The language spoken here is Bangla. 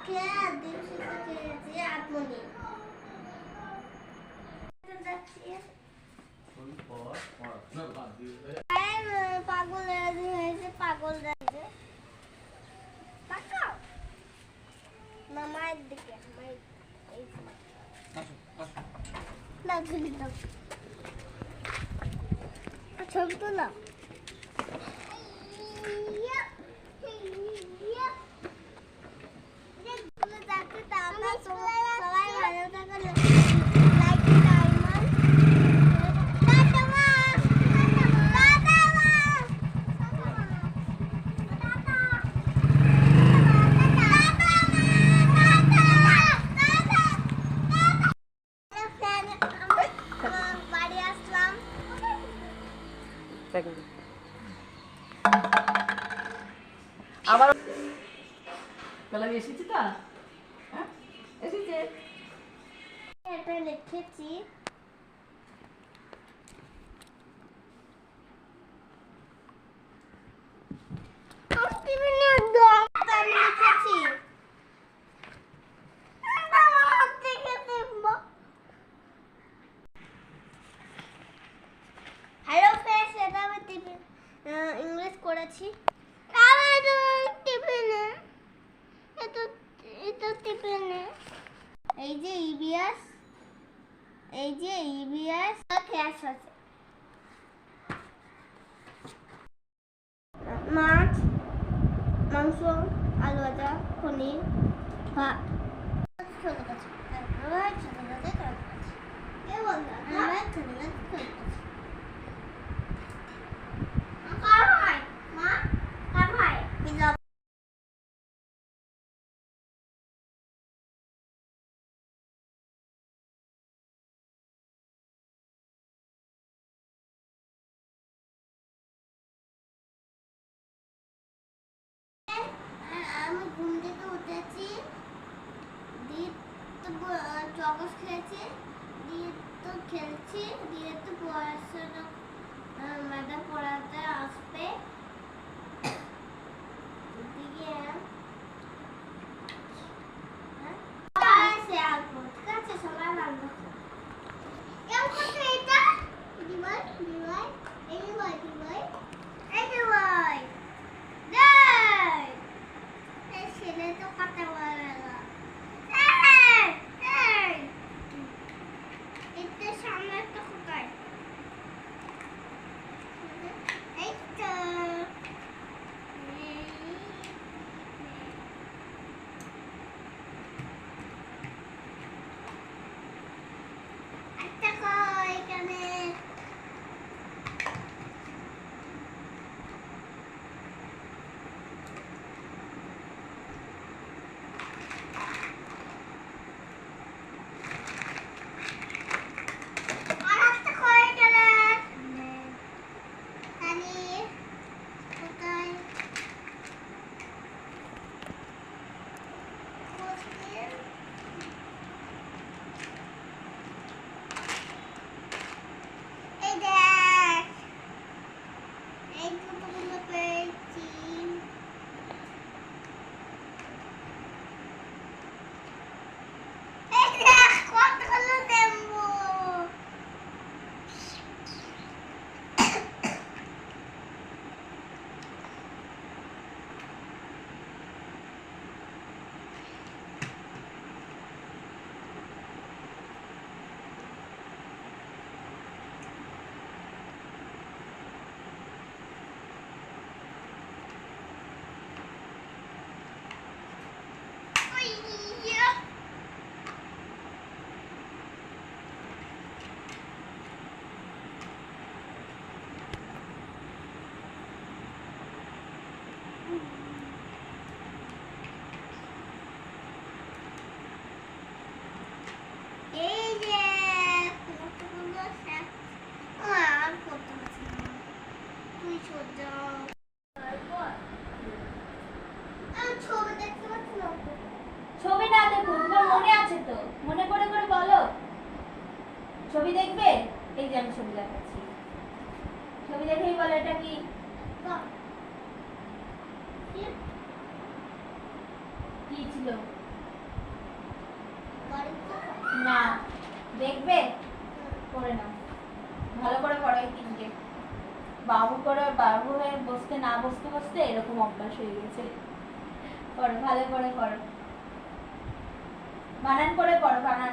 খেয়ে ডিম সিদ্ধ খেয়েছি আপনি পাগল হয়েছে পাগল না মায়ের দিকে ছবি তোলা সবাই ভালো থাকলে আবার কলম এসেছে তো হ্যাঁ এসেছে এটা লিখেছি হ্যালো ফ্রেন্ডস এটা আমি ইংলিশ করেছি এই যে ইবিএস ক্যাশ আছে মাছ মাংস আলু ভাজা পনির ভাত চলে গেছে আবার চলে গেছে কে বললো আবার চলে গেছে কার ভাই মা কার ভাই পিজা আমি ঘুম থেকে উঠেছি দিয়ে তো চকস খেয়েছি দিয়ে তো খেলছি দিয়ে তো পড়াশোনা ম্যাডাম পড়াতে আসবে দিয়ে সে আসবো ঠিক আছে সবাই ভালো কেমন করছে এটা দিবাই এই দিবাই ছেলে তো কথা বলে না এটা সামনে একটা কোথায় এই তো একটা কই এখানে ছবি না দেখো তোমার মনে আছে তো মনে করে করে বলো ছবি দেখবে এই যে আমি ছবি দেখাচ্ছি ছবি দেখেই বলো এটা কি কি ছিল না দেখবে করে নাও ভালো করে পড়ো এই তিনটে বাবু হয়ে বসতে না বসতে বসতে এরকম অভ্যাস হয়ে গেছে পড়ো ভালো করে পড়ো বানান করে পড়ো বানান